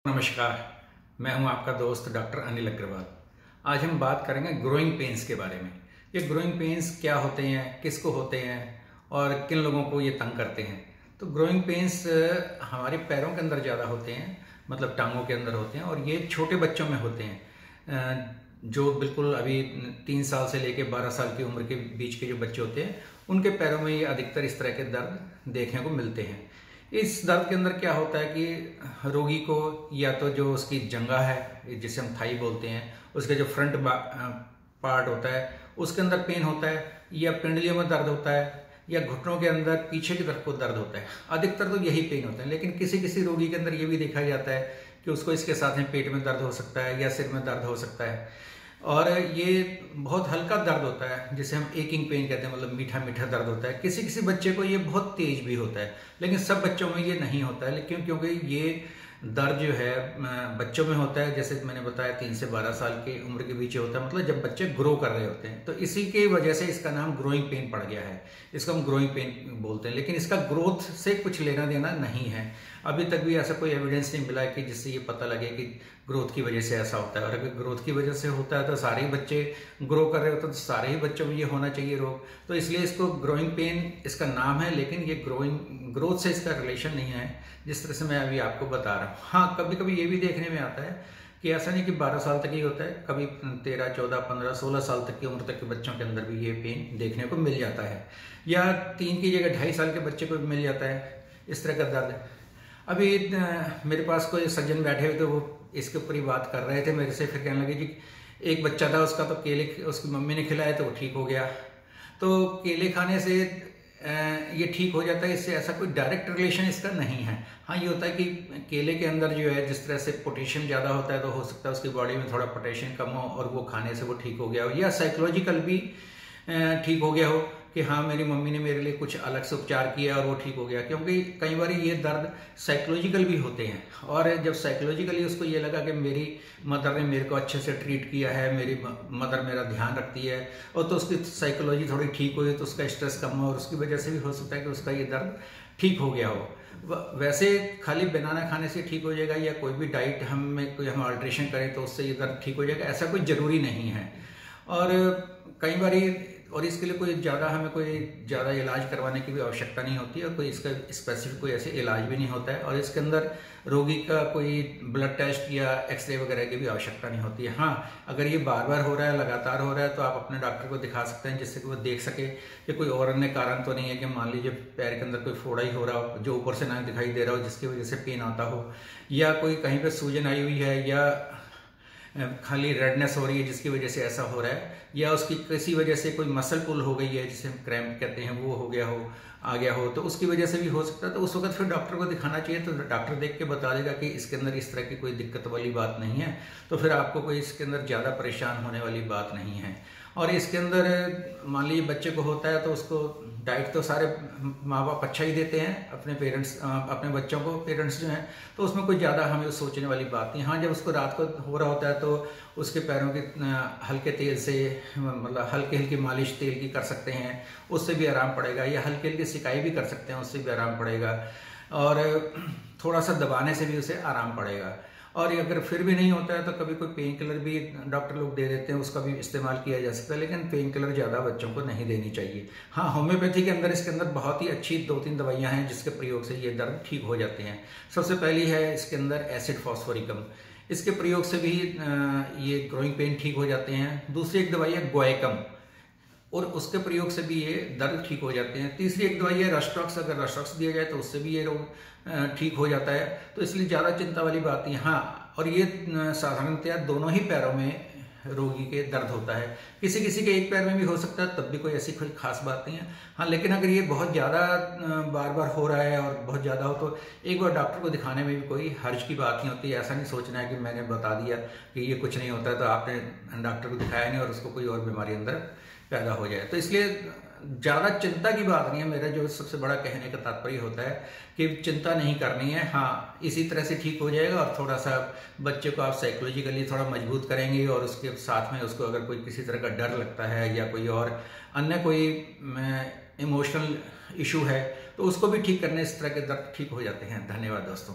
नमस्कार, मैं हूं आपका दोस्त डॉक्टर अनिल अग्रवाल। आज हम बात करेंगे ग्रोइंग पेन्स के बारे में। ये ग्रोइंग पेन्स क्या होते हैं, किसको होते हैं और किन लोगों को ये तंग करते हैं। तो ग्रोइंग पेन्स हमारे पैरों के अंदर ज़्यादा होते हैं, मतलब टांगों के अंदर होते हैं, और ये छोटे बच्चों में होते हैं। जो बिल्कुल अभी 3 साल से लेकर 12 साल की उम्र के बीच के जो बच्चे होते हैं, उनके पैरों में ये अधिकतर इस तरह के दर्द देखने को मिलते हैं। इस दर्द के अंदर क्या होता है कि रोगी को या तो जो उसकी जंघा है, जिसे हम थाई बोलते हैं, उसके जो फ्रंट पार्ट होता है उसके अंदर पेन होता है, या पिंडलियों में दर्द होता है, या घुटनों के अंदर पीछे की तरफ को दर्द होता है। अधिकतर तो यही पेन होता है, लेकिन किसी किसी रोगी के अंदर ये भी देखा जाता है कि उसको इसके साथ में पेट में दर्द हो सकता है या सिर में दर्द हो सकता है। और ये बहुत हल्का दर्द होता है, जिसे हम एकिंग पेन कहते हैं, मतलब मीठा मीठा दर्द होता है। किसी किसी बच्चे को ये बहुत तेज भी होता है, लेकिन सब बच्चों में ये नहीं होता है। लेकिन क्योंकि ये दर्द जो है बच्चों में होता है, जैसे मैंने बताया 3 से 12 साल की उम्र के बीच होता है, मतलब जब बच्चे ग्रो कर रहे होते हैं, तो इसी की वजह से इसका नाम ग्रोइंग पेन पड़ गया है। इसको हम ग्रोइंग पेन बोलते हैं, लेकिन इसका ग्रोथ से कुछ लेना देना नहीं है। अभी तक भी ऐसा कोई एविडेंस नहीं मिला है कि जिससे ये पता लगे कि ग्रोथ की वजह से ऐसा होता है। और अगर ग्रोथ की वजह से होता है तो सारे ही बच्चे ग्रो कर रहे होते हैं, तो सारे ही बच्चों में ये होना चाहिए रोग। तो इसलिए इसको ग्रोइंग पेन इसका नाम है, लेकिन ये ग्रोथ से इसका रिलेशन नहीं है, जिस तरह से मैं अभी आपको बता रहा हूँ। हाँ, कभी कभी ये भी देखने में आता है कि ऐसा नहीं कि 12 साल तक ही होता है, कभी 13, 14, 15, 16 साल तक की उम्र तक के बच्चों के अंदर भी ये पेन देखने को मिल जाता है, या 3 की जगह 2.5 साल के बच्चे को भी मिल जाता है इस तरह का दर्द। अभी मेरे पास कोई सज्जन बैठे हुए, तो वो इसके ऊपर ही बात कर रहे थे मेरे से। फिर कहने लगे जी, एक बच्चा था उसका, तो केले उसकी मम्मी ने खिलाए तो वो ठीक हो गया। तो केले खाने से ये ठीक हो जाता है, इससे ऐसा कोई डायरेक्ट रिलेशन इसका नहीं है। हाँ, ये होता है कि केले के अंदर जो है, जिस तरह से पोटेशियम ज़्यादा होता है, तो हो सकता है उसकी बॉडी में थोड़ा पोटेशियम कम हो और वो खाने से वो ठीक हो गया हो, या साइकोलॉजिकल भी ठीक हो गया हो कि हाँ, मेरी मम्मी ने मेरे लिए कुछ अलग से उपचार किया और वो ठीक हो गया। क्योंकि कई बार ये दर्द साइकोलॉजिकल भी होते हैं, और जब साइकोलॉजिकली उसको ये लगा कि मेरी मदर ने मेरे को अच्छे से ट्रीट किया है, मेरी मदर मेरा ध्यान रखती है, और तो उसकी साइकोलॉजी थोड़ी ठीक हुई, तो उसका स्ट्रेस कम हो, और उसकी वजह से भी हो सकता है कि उसका ये दर्द ठीक हो गया हो। वैसे खाली बनाना खाने से ठीक हो जाएगा, या कोई भी डाइट हम अल्ट्रेशन करें तो उससे ये दर्द ठीक हो जाएगा, ऐसा कोई ज़रूरी नहीं है। और कई बार और इसके लिए हमें कोई ज़्यादा इलाज करवाने की भी आवश्यकता नहीं होती है, और कोई इसका स्पेसिफिक कोई ऐसे इलाज भी नहीं होता है। और इसके अंदर रोगी का कोई ब्लड टेस्ट या एक्सरे वगैरह की भी आवश्यकता नहीं होती है। हाँ, अगर ये बार बार हो रहा है, लगातार हो रहा है, तो आप अपने डॉक्टर को दिखा सकते हैं, जिससे कि वो देख सके कि कोई और अन्य कारण तो नहीं है कि मान लीजिए पैर के अंदर कोई फोड़ा ही हो रहा हो, जो ऊपर से ना दिखाई दे रहा हो, जिसकी वजह से पेन आता हो, या कोई कहीं पर सूजन आई हुई है, या खाली रेडनेस हो रही है जिसकी वजह से ऐसा हो रहा है, या उसकी किसी वजह से कोई मसल पुल हो गई है, जिसे हम क्रैम्प कहते हैं, वो हो गया हो, आ गया हो, तो उसकी वजह से भी हो सकता है। तो उस वक्त फिर डॉक्टर को दिखाना चाहिए। तो डॉक्टर देख के बता देगा कि इसके अंदर इस तरह की कोई दिक्कत वाली बात नहीं है, तो फिर आपको कोई इसके अंदर ज़्यादा परेशान होने वाली बात नहीं है। और इसके अंदर मान लीजिए बच्चे को होता है, तो उसको डाइट तो सारे माँ बाप अच्छा ही देते हैं अपने बच्चों को, पेरेंट्स जो हैं, तो उसमें कोई ज़्यादा हमें सोचने वाली बात नहीं। हाँ, जब उसको रात को हो रहा होता है, तो उसके पैरों की हल्के तेल से, मतलब हल्की हल्की मालिश तेल की कर सकते हैं, उससे भी आराम पड़ेगा, या हल्की हल्की सिकाई भी कर सकते हैं, उससे भी आराम पड़ेगा, और थोड़ा सा दबाने से भी उसे आराम पड़ेगा। और अगर फिर भी नहीं होता है, तो कभी कोई पेन किलर भी डॉक्टर लोग दे देते हैं, उसका भी इस्तेमाल किया जा सकता है, लेकिन पेन किलर ज़्यादा बच्चों को नहीं देनी चाहिए। हाँ, होम्योपैथी के अंदर इसके अंदर बहुत ही अच्छी 2-3 दवाइयाँ हैं, जिसके प्रयोग से ये दर्द ठीक हो जाते हैं। सबसे पहली है इसके अंदर एसिड फॉस्फोरिकम, इसके प्रयोग से भी ये ग्रोइंग पेन ठीक हो जाते हैं। दूसरी एक दवाई है गोएकम, और उसके प्रयोग से भी ये दर्द ठीक हो जाते हैं। तीसरी एक दवाई है रस्टॉक्स, अगर रस्टॉक्स दिया जाए तो उससे भी ये रोग ठीक हो जाता है। तो इसलिए ज़्यादा चिंता वाली बात नहीं। हाँ, और ये साधारणतया दोनों ही पैरों में रोगी के दर्द होता है, किसी किसी के एक पैर में भी हो सकता है, तब भी कोई ऐसी कोई खास बात नहीं है। हाँ, लेकिन अगर ये बहुत ज़्यादा बार बार हो रहा है और बहुत ज़्यादा हो, तो एक बार डॉक्टर को दिखाने में भी कोई हर्ज की बात नहीं होती। ऐसा नहीं सोचना है कि मैंने बता दिया कि ये कुछ नहीं होता है, तो आपने डॉक्टर को दिखाया नहीं और उसको कोई और बीमारी अंदर पैदा हो जाए। तो इसलिए ज़्यादा चिंता की बात नहीं है। मेरा जो सबसे बड़ा कहने का तात्पर्य होता है कि चिंता नहीं करनी है। हाँ, इसी तरह से ठीक हो जाएगा, और थोड़ा सा बच्चे को आप साइकोलॉजिकली थोड़ा मजबूत करेंगे, और उसके साथ में उसको अगर कोई किसी तरह का डर लगता है, या कोई और अन्य कोई इमोशनल इशू है, तो उसको भी ठीक करने इस तरह के दर्द ठीक हो जाते हैं। धन्यवाद दोस्तों।